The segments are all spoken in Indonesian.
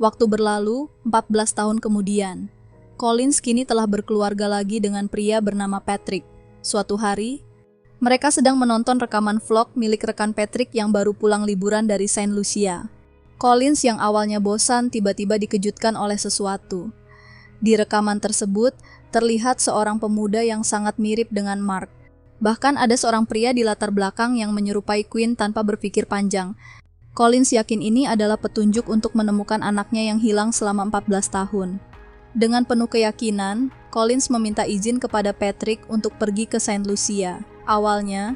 Waktu berlalu, 14 tahun kemudian. Collins kini telah berkeluarga lagi dengan pria bernama Patrick. Suatu hari, mereka sedang menonton rekaman vlog milik rekan Patrick yang baru pulang liburan dari Saint Lucia. Collins yang awalnya bosan tiba-tiba dikejutkan oleh sesuatu. Di rekaman tersebut, terlihat seorang pemuda yang sangat mirip dengan Mark. Bahkan ada seorang pria di latar belakang yang menyerupai Quinn tanpa berpikir panjang. Collins yakin ini adalah petunjuk untuk menemukan anaknya yang hilang selama 14 tahun. Dengan penuh keyakinan, Collins meminta izin kepada Patrick untuk pergi ke Saint Lucia. Awalnya,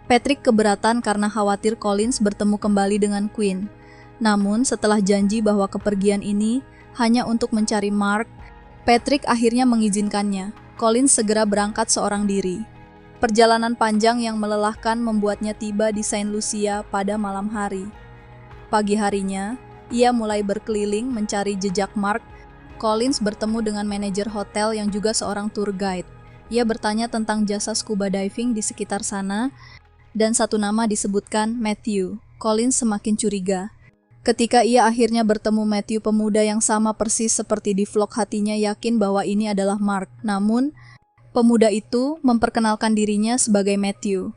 Patrick keberatan karena khawatir Collins bertemu kembali dengan Quinn. Namun, setelah janji bahwa kepergian ini hanya untuk mencari Mark, Patrick akhirnya mengizinkannya. Collins segera berangkat seorang diri. Perjalanan panjang yang melelahkan membuatnya tiba di Saint Lucia pada malam hari. Pagi harinya, ia mulai berkeliling mencari jejak Mark. Collins bertemu dengan manajer hotel yang juga seorang tour guide. Ia bertanya tentang jasa scuba diving di sekitar sana, dan satu nama disebutkan Matthew. Collins semakin curiga. Ketika ia akhirnya bertemu Matthew, pemuda yang sama persis seperti di vlog, hatinya yakin bahwa ini adalah Mark. Namun, pemuda itu memperkenalkan dirinya sebagai Matthew.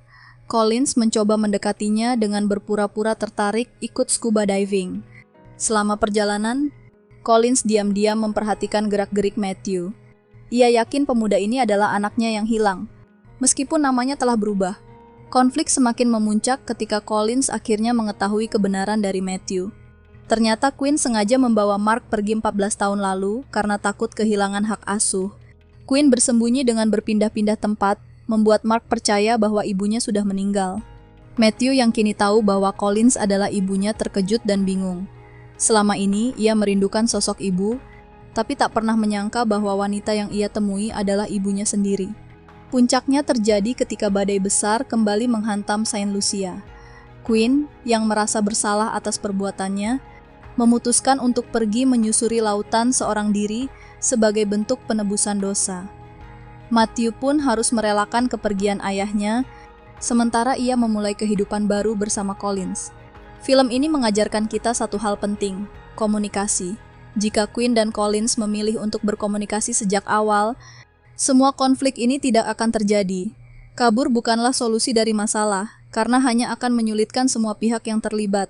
Collins mencoba mendekatinya dengan berpura-pura tertarik ikut scuba diving. Selama perjalanan, Collins diam-diam memperhatikan gerak-gerik Matthew. Ia yakin pemuda ini adalah anaknya yang hilang, meskipun namanya telah berubah. Konflik semakin memuncak ketika Collins akhirnya mengetahui kebenaran dari Matthew. Ternyata Quinn sengaja membawa Mark pergi 14 tahun lalu karena takut kehilangan hak asuh. Quinn bersembunyi dengan berpindah-pindah tempat, membuat Mark percaya bahwa ibunya sudah meninggal. Matthew yang kini tahu bahwa Collins adalah ibunya terkejut dan bingung. Selama ini, ia merindukan sosok ibu, tapi tak pernah menyangka bahwa wanita yang ia temui adalah ibunya sendiri. Puncaknya terjadi ketika badai besar kembali menghantam Saint Lucia. Quinn, yang merasa bersalah atas perbuatannya, memutuskan untuk pergi menyusuri lautan seorang diri sebagai bentuk penebusan dosa. Matthew pun harus merelakan kepergian ayahnya, sementara ia memulai kehidupan baru bersama Collins. Film ini mengajarkan kita satu hal penting, komunikasi. Jika Quinn dan Collins memilih untuk berkomunikasi sejak awal, semua konflik ini tidak akan terjadi. Kabur bukanlah solusi dari masalah, karena hanya akan menyulitkan semua pihak yang terlibat.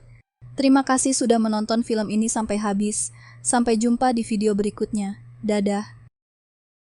Terima kasih sudah menonton film ini sampai habis. Sampai jumpa di video berikutnya. Dadah.